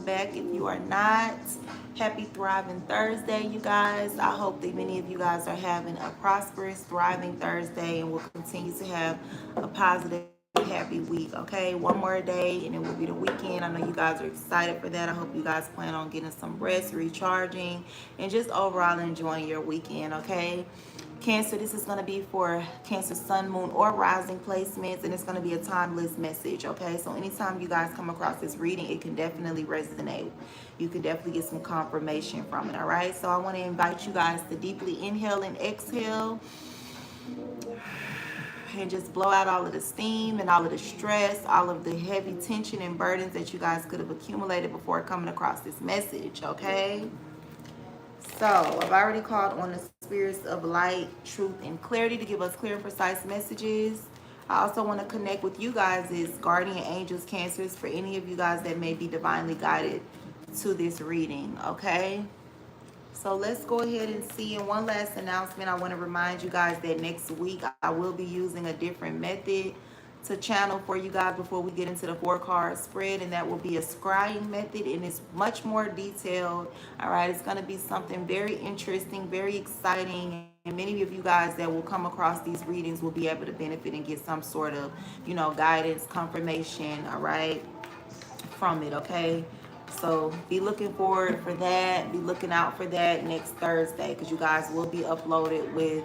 back. If you are not, happy Thriving Thursday, you guys. I hope that many of you guys are having a prosperous, thriving Thursday and will continue to have a positive, happy week. Okay, one more day and it will be the weekend. I know you guys are excited for that. I hope you guys plan on getting some rest, recharging, and just overall enjoying your weekend. Okay. Cancer, this is going to be for Cancer Sun, Moon, or Rising placements, and it's going to be a timeless message, okay? So anytime you guys come across this reading, it can definitely resonate. You can definitely get some confirmation from it, all right? So I want to invite you guys to deeply inhale and exhale and just blow out all of the steam and all of the stress, all of the heavy tension and burdens that you guys could have accumulated before coming across this message, okay? So I've already called on the spirits of light, truth, and clarity to give us clear and precise messages. I also want to connect with you guys as guardian angels, cancers, for any of you guys that may be divinely guided to this reading, okay? So let's go ahead and see. And one last announcement, I want to remind you guys that next week I will be using a different method to channel for you guys before we get into the 4-card spread, and that will be a scrying method, and it's much more detailed. All right, it's going to be something very interesting, very exciting, and many of you guys that will come across these readings will be able to benefit and get some sort of, guidance, confirmation, all right, from it, okay? So be looking forward for that. Be looking out for that next Thursday, because you guys will be uploaded with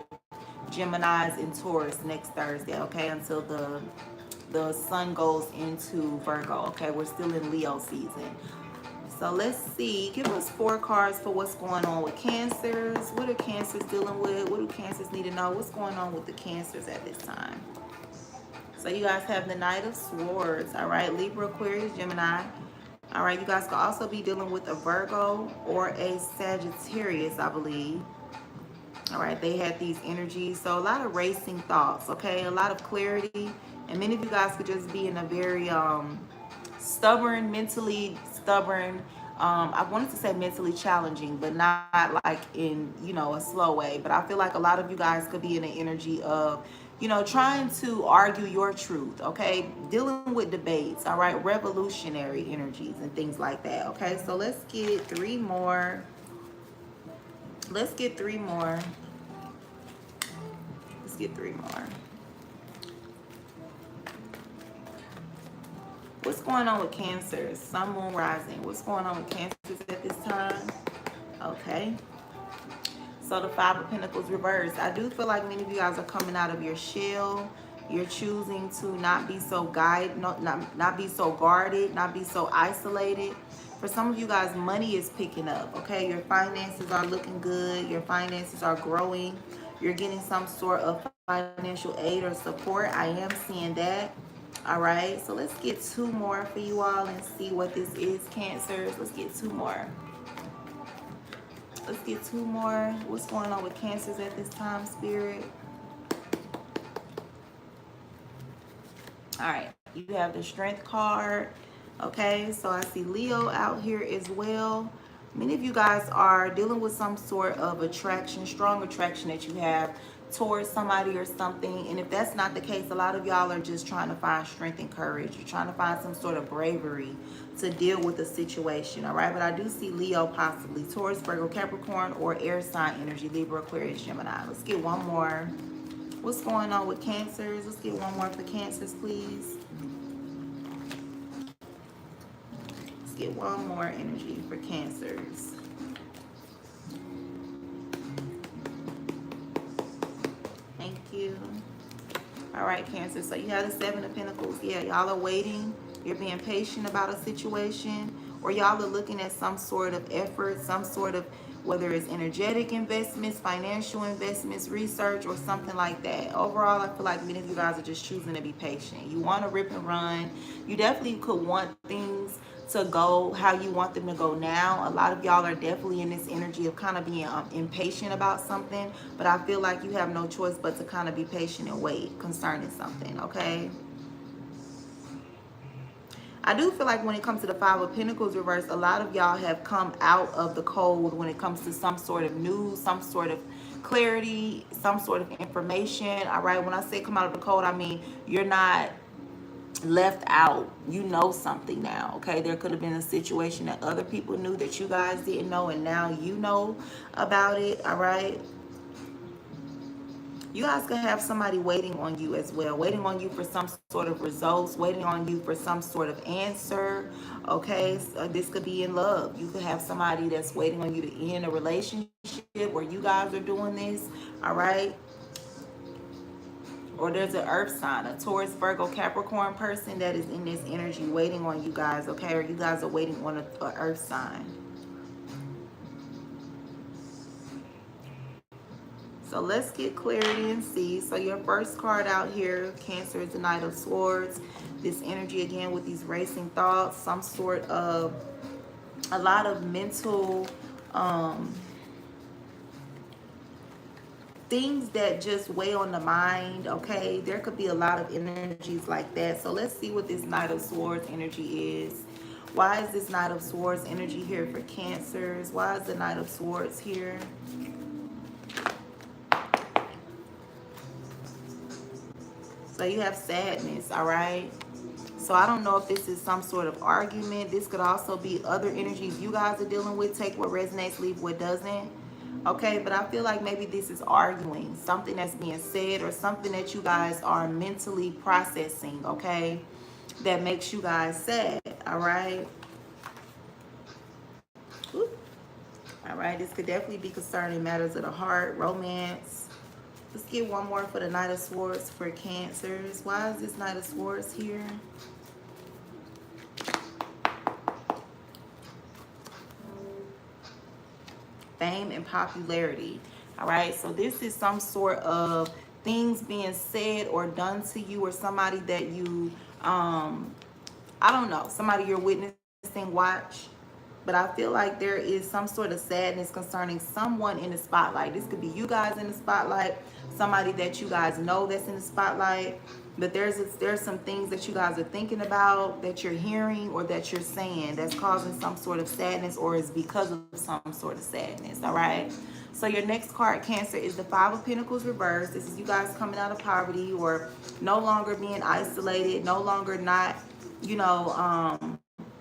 Geminis and Taurus next Thursday, okay, until the sun goes into Virgo, okay? We're still in Leo season. So let's see. Give us 4 cards for what's going on with Cancers. What are Cancers dealing with? What do Cancers need to know? What's going on with the Cancers at this time? So you guys have the Knight of Swords, all right? Libra, Aquarius, Gemini. All right, you guys could also be dealing with a Virgo or a Sagittarius, I believe. All right, they had these energies. So a lot of racing thoughts, okay? A lot of clarity. And many of you guys could just be in a very mentally stubborn, I wanted to say mentally challenging, but not like in, a slow way. But I feel like a lot of you guys could be in an energy of, trying to argue your truth, okay? Dealing with debates, all right? Revolutionary energies and things like that, okay? So let's get 3 more. Let's get 3 more. Let's get 3 more. What's going on with Cancers? Sun, Moon, Rising. What's going on with Cancers at this time? Okay. So the 5 of Pentacles reversed. I do feel like many of you guys are coming out of your shell. You're choosing to not be so not be so guarded, not be so isolated. For some of you guys, money is picking up, okay? Your finances are looking good. Your finances are growing. You're getting some sort of financial aid or support. I am seeing that. All right, so let's get 2 more for you all and see what this is, Cancers. Let's get 2 more. Let's get 2 more. What's going on with Cancers at this time, Spirit? All right, you have the Strength card. Okay, so I see Leo out here as well. Many of you guys are dealing with some sort of attraction, strong attraction that you have towards somebody or something. And if that's not the case, a lot of y'all are just trying to find strength and courage. You're trying to find some sort of bravery to deal with the situation, all right? But I do see Leo possibly, Taurus, Virgo, Capricorn, or air sign energy, Libra, Aquarius, Gemini. Let's get 1 more. What's going on with Cancers? Let's get 1 more for Cancers, please. Let's get 1 more energy for Cancers. Thank you. All right, Cancer. So you have the 7 of Pentacles. Yeah, y'all are waiting. You're being patient about a situation, or y'all are looking at some sort of effort, some sort of, whether it's energetic investments, financial investments, research, or something like that. Overall, I feel like many of you guys are just choosing to be patient. You want to rip and run. You definitely could want things to go how you want them to go now. A lot of y'all are definitely in this energy of kind of being impatient about something, but I feel like you have no choice but to kind of be patient and wait concerning something, okay? I do feel like when it comes to the 5 of Pentacles reverse, a lot of y'all have come out of the cold when it comes to some sort of news, some sort of clarity, some sort of information, all right? When I say come out of the cold, I mean you're not left out. You know something now, okay? There could have been a situation that other people knew that you guys didn't know, and now you know about it, all right? You guys could have somebody waiting on you as well, waiting on you for some sort of results, waiting on you for some sort of answer, okay? So this could be in love. You could have somebody that's waiting on you to end a relationship where you guys are doing this, all right? Or there's an earth sign, a Taurus, Virgo, Capricorn person that is in this energy waiting on you guys, okay? Or you guys are waiting on a earth sign. So let's get clarity and see. So your first card out here, Cancer, is the Knight of Swords. This energy again with these racing thoughts, some sort of, a lot of mental things that just weigh on the mind, okay? There could be a lot of energies like that. So let's see what this Knight of Swords energy is. Why is this Knight of Swords energy here for Cancers? Why is the Knight of Swords here? So you have sadness, all right? So I don't know if this is some sort of argument. This could also be other energies you guys are dealing with. Take what resonates, leave what doesn't. Okay, but I feel like maybe this is arguing, something that's being said or something that you guys are mentally processing, okay, that makes you guys sad, all right? Ooh. All right, this could definitely be concerning matters of the heart, romance. Let's get one more for the Knight of Swords for Cancers. Why is this Knight of Swords here? Fame and popularity. All right, so this is some sort of things being said or done to you, or somebody that you I don't know, somebody you're witnessing, watch. But I feel like there is some sort of sadness concerning someone in the spotlight. This could be you guys in the spotlight, somebody that you guys know that's in the spotlight. But there's some things that you guys are thinking about, that you're hearing or that you're saying, that's causing some sort of sadness, or is because of some sort of sadness, all right? So your next card, Cancer, is the Five of Pentacles reversed. This is you guys coming out of poverty, or no longer being isolated, no longer not, you know,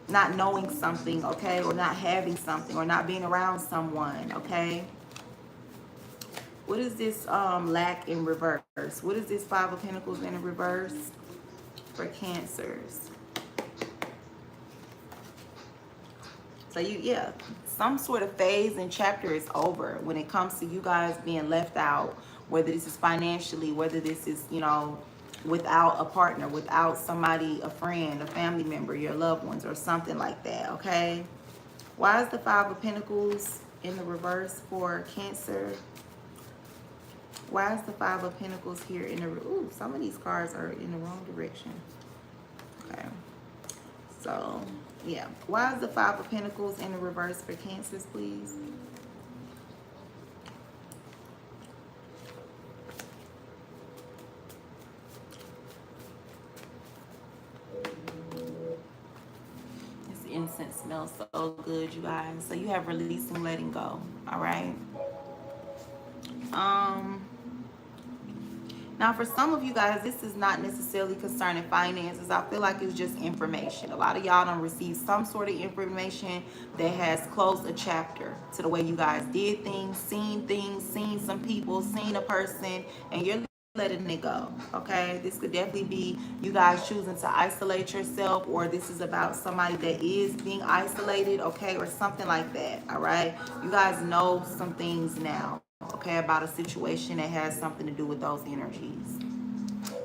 not knowing something, okay, or not having something, or not being around someone, okay? What is this lack in reverse? What is this Five of Pentacles in reverse for Cancers? So yeah, some sort of phase and chapter is over when it comes to you guys being left out, whether this is financially, whether this is, you know, without a partner, without somebody, a friend, a family member, your loved ones, or something like that, okay? Why is the Five of Pentacles in the reverse for Cancer? Why is the Five of Pentacles here in the... Ooh, some of these cards are in the wrong direction. Okay. So, yeah. Why is the Five of Pentacles in the reverse for Cancers, please? This incense smells so good, you guys. So you have releasing, letting go. All right. Now, for some of you guys, this is not necessarily concerning finances. I feel like it's just information. A lot of y'all don't receive some sort of information that has closed a chapter to the way you guys did things, seen some people, seen a person, and you're letting it go, okay? This could definitely be you guys choosing to isolate yourself, or this is about somebody that is being isolated, okay, or something like that, all right? You guys know some things now, okay, about a situation that has something to do with those energies.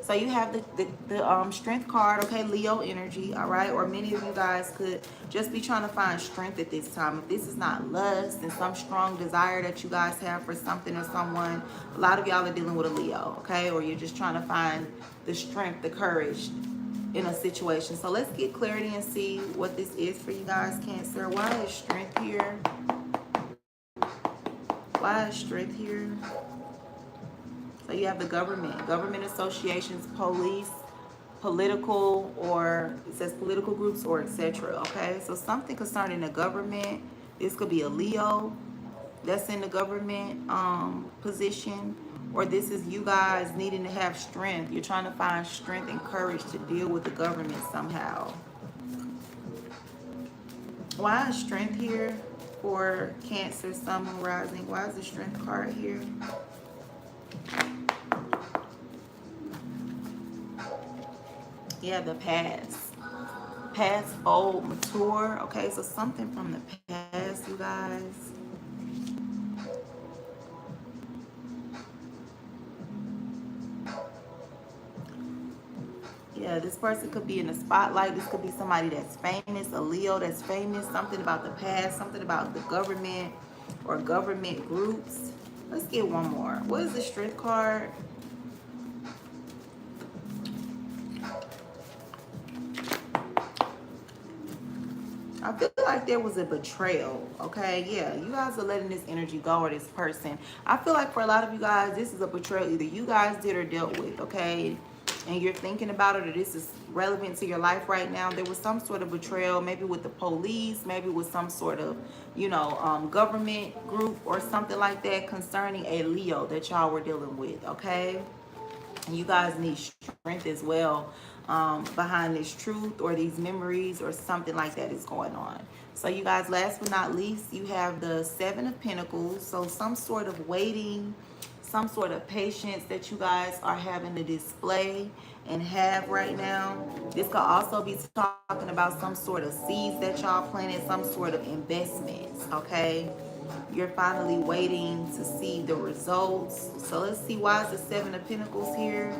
So you have the strength card, okay, Leo energy, all right? Or many of you guys could just be trying to find strength at this time. If this is not lust and some strong desire that you guys have for something or someone, a lot of y'all are dealing with a Leo, okay? Or you're just trying to find the strength, the courage in a situation. So let's get clarity and see what this is for you guys, Cancer. Why is strength here? Why is strength here? So you have the government associations, police, political, or it says political groups, or etc. Okay, so something concerning the government. This could be a Leo that's in the government position, or this is you guys needing to have strength. You're trying to find strength and courage to deal with the government somehow. Why is strength here for Cancer, Sun, Moon, Rising? Why is the strength card here? Yeah, the past. Past, old, mature. Okay, so something from the past, you guys. Yeah, this person could be in the spotlight. This could be somebody that's famous, a Leo that's famous, something about the past, something about the government or government groups. Let's get one more. What is the strength card? I feel like there was a betrayal, okay? Yeah, you guys are letting this energy go, or this person. I feel like for a lot of you guys, this is a betrayal either you guys did or dealt with, okay? And you're thinking about it, or this is relevant to your life right now. There was some sort of betrayal, maybe with the police, maybe with some sort of, you know, government group or something like that concerning a Leo that y'all were dealing with, okay? And you guys need strength as well behind this truth or these memories or something like that is going on. So you guys, last but not least, you have the Seven of Pentacles. So some sort of waiting, some sort of patience that you guys are having to display and have right now. This could also be talking about some sort of seeds that y'all planted, some sort of investments, okay? You're finally waiting to see the results. So let's see, why is the Seven of Pentacles here?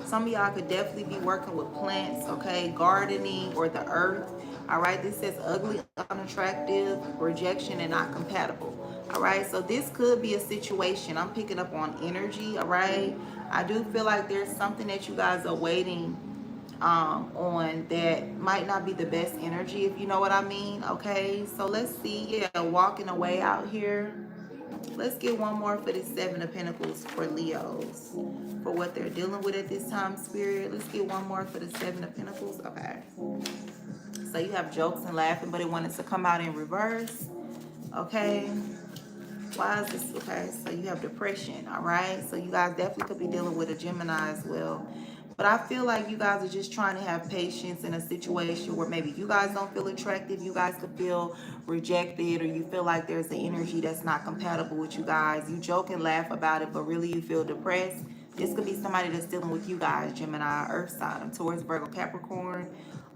Some of y'all could definitely be working with plants, okay? Gardening or the earth. All right, this says ugly, unattractive, rejection, and not compatible. All right, so this could be a situation. I'm picking up on energy, all right? I do feel like there's something that you guys are waiting on that might not be the best energy, if you know what I mean, okay? So let's see, yeah, walking away out here. Let's get one more for this Seven of Pentacles for Leos, for what they're dealing with at this time, Spirit. Let's get one more for the Seven of Pentacles. Okay. So you have jokes and laughing, but it wanted to come out in reverse. Okay. Why is this? Okay. So you have depression. All right. So you guys definitely could be dealing with a Gemini as well. But I feel like you guys are just trying to have patience in a situation where maybe you guys don't feel attractive. You guys could feel rejected, or you feel like there's an energy that's not compatible with you guys. You joke and laugh about it, but really you feel depressed. This could be somebody that's dealing with you guys, Gemini, Earth sign, Taurus, Virgo, Capricorn.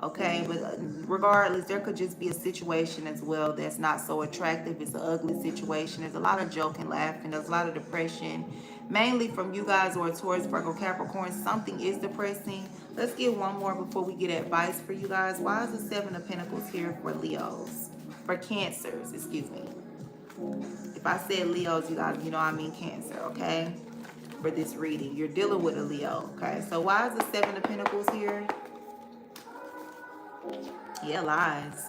Okay, but regardless, there could just be a situation as well that's not so attractive. It's an ugly situation. There's a lot of joking, laughing. There's a lot of depression, mainly from you guys or Taurus, Virgo, Capricorn. Something is depressing. Let's get one more before we get advice for you guys. Why is the Seven of Pentacles here for Leos? For Cancers, excuse me. If I said Leos, you guys, you know I mean Cancer, okay? For this reading, you're dealing with a Leo, okay? So why is the Seven of Pentacles here? Yeah, lies.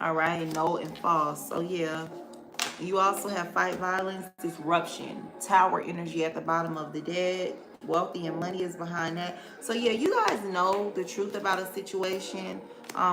All right, no and false. So yeah, you also have fight, violence, disruption, tower energy at the bottom of the deck. Wealthy and money is behind that. So yeah, you guys know the truth about a situation.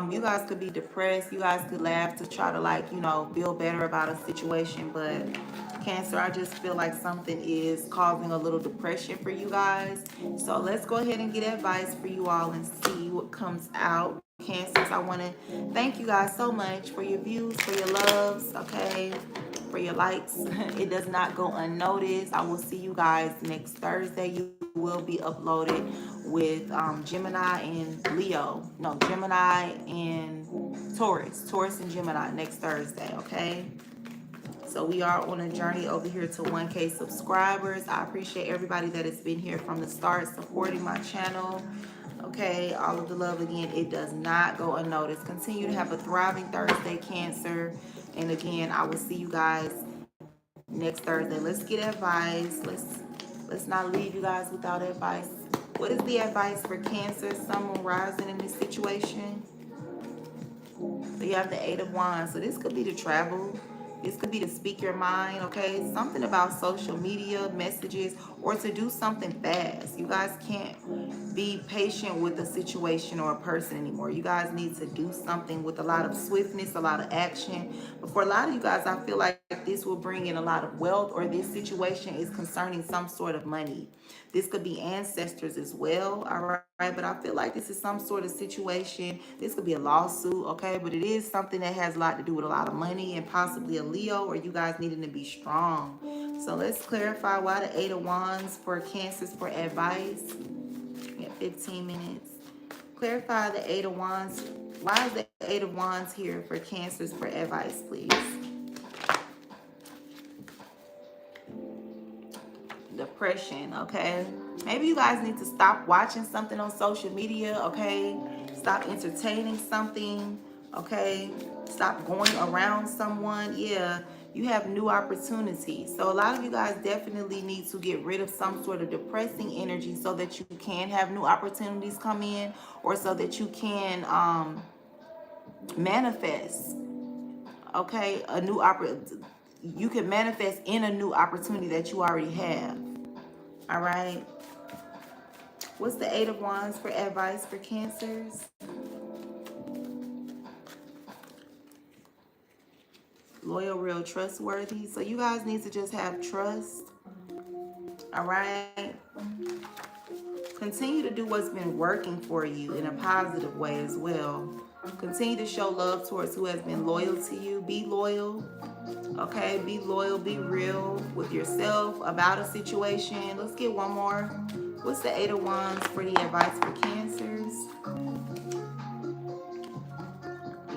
You guys could be depressed. You guys could laugh to try to, like, you know, feel better about a situation. But Cancer, I just feel like something is causing a little depression for you guys. So let's go ahead and get advice for you all and see what comes out. Cancers, I want to thank you guys so much for your views, for your loves, okay, for your likes. It does not go unnoticed. I will see you guys next Thursday. You will be uploaded with Gemini and Leo. No, Gemini and Taurus and Gemini next Thursday, okay? So we are on a journey over here to 1K subscribers. I appreciate everybody that has been here from the start supporting my channel. Okay, all of the love again. It does not go unnoticed. Continue to have a thriving Thursday, Cancer. And again, I will see you guys next Thursday. Let's get advice. Let's not leave you guys without advice. What is the advice for Cancer, Sun, Moon, Rising in this situation? So you have the Eight of Wands. So this could be to travel. This could be to speak your mind, okay? Something about social media, messages, or to do something fast. You guys can't be patient with a situation or a person anymore. You guys need to do something with a lot of swiftness, a lot of action. But for a lot of you guys, I feel like this will bring in a lot of wealth, or this situation is concerning some sort of money. This could be ancestors as well, all right? But I feel like this is some sort of situation. This could be a lawsuit, okay? But it is something that has a lot to do with a lot of money and possibly a Leo, or you guys needing to be strong. So let's clarify why the Eight of Wands for Cancers for advice. We have 15 minutes. Clarify the Eight of Wands. Why is the Eight of Wands here for Cancers for advice, please? Depression, okay? Maybe you guys need to stop watching something on social media, okay? Stop entertaining something, okay? Stop going around someone. Yeah, you have new opportunities. So a lot of you guys definitely need to get rid of some sort of depressing energy so that you can have new opportunities come in, or so that you can manifest, okay, a new opportunity. You can manifest in a new opportunity that you already have. All right. What's the Eight of Wands for advice for Cancers? Loyal, real, trustworthy. So you guys need to just have trust. All right. Continue to do what's been working for you in a positive way as well. Continue to show love towards who has been loyal to you. Be loyal. Okay, be loyal, be real with yourself about a situation. Let's get one more. What's the Eight of Wands for the advice for Cancers?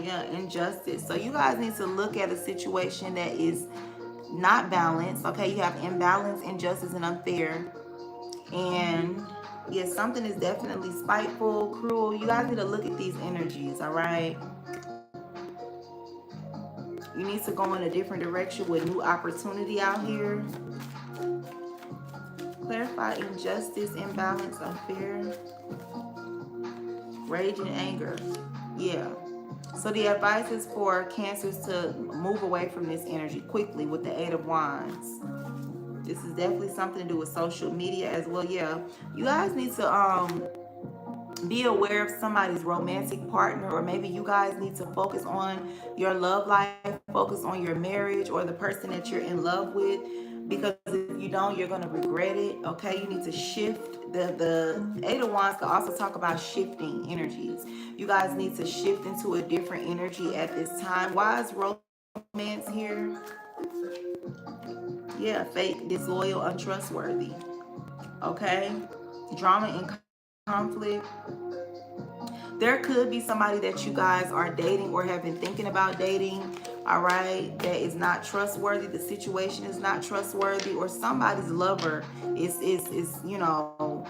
Yeah, injustice. So you guys need to look at a situation that is not balanced. Okay, you have imbalance, injustice, and unfair. And yes, something is definitely spiteful, cruel. You guys need to look at these energies, all right? You need to go in a different direction with new opportunity out here. Clarify injustice, imbalance, unfair, rage, and anger. Yeah. So the advice is for Cancers to move away from this energy quickly with the Eight of Wands. This is definitely something to do with social media as well. Yeah. You guys need to be aware of somebody's romantic partner, or maybe you guys need to focus on your love life, focus on your marriage or the person that you're in love with, because if you don't, you're going to regret it. Okay, you need to shift. The Eight of Wands can also talk about shifting energies. You guys need to shift into a different energy at this time. Why is romance here? Yeah, fake, disloyal, untrustworthy. Okay, drama and conflict. There could be somebody that you guys are dating or have been thinking about dating, all right, that is not trustworthy. The situation is not trustworthy, or somebody's lover is you know,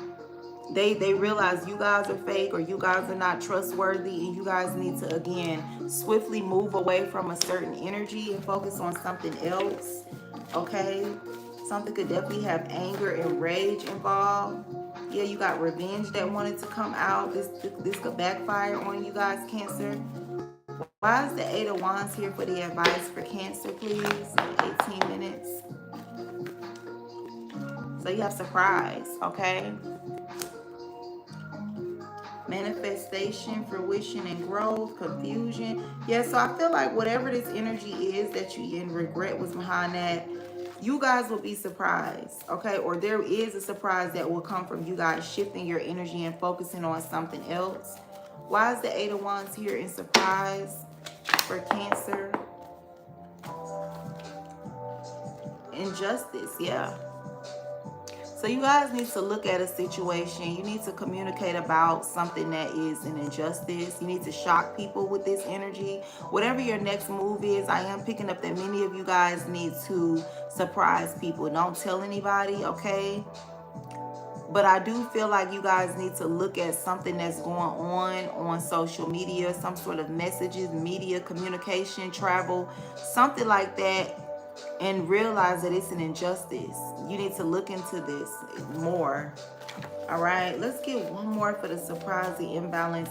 they realize you guys are fake, or you guys are not trustworthy, and you guys need to, again, swiftly move away from a certain energy and focus on something else, okay? Something could definitely have anger and rage involved. Yeah, you got revenge that wanted to come out. This could backfire on you guys, Cancer. Why is the Eight of Wands here for the advice for Cancer, please? 18 minutes. So you have surprise, okay? Manifestation, fruition, and growth, confusion. Yeah, so I feel like whatever this energy is that you in regret was behind that, you guys will be surprised, okay? Or there is a surprise that will come from you guys shifting your energy and focusing on something else. Why is the Eight of Wands here in surprise for Cancer? Injustice, yeah. So you guys need to look at a situation. You need to communicate about something that is an injustice. You need to shock people with this energy. Whatever your next move is, I am picking up that many of you guys need to surprise people. Don't tell anybody, okay? But I do feel like you guys need to look at something that's going on social media, some sort of messages, media, communication, travel, something like that, and realize that it's an injustice. You need to look into this more. All right, let's get one more for the surprise, the imbalance,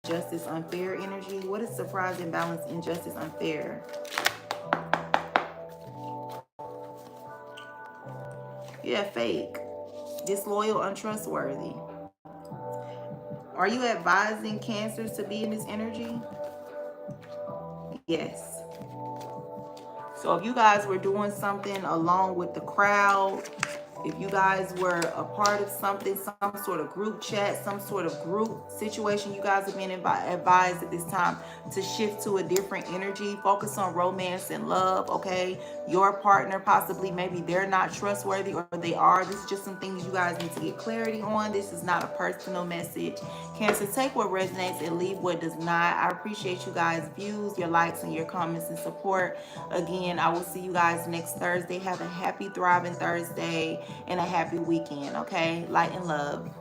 injustice, unfair energy. What is surprise, imbalance, injustice, unfair? Yeah, fake. Disloyal, untrustworthy. Are you advising Cancers to be in this energy? Yes. So if you guys were doing something along with the crowd, if you guys were a part of something, some sort of group chat, some sort of group situation, you guys have been advised at this time to shift to a different energy. Focus on romance and love, okay? Your partner, possibly, maybe they're not trustworthy or they are. This is just some things you guys need to get clarity on. This is not a personal message. Cancer, take what resonates and leave what does not. I appreciate you guys' views, your likes, and your comments and support. Again, I will see you guys next Thursday. Have a happy, thriving Thursday and a happy weekend, okay? Light and love.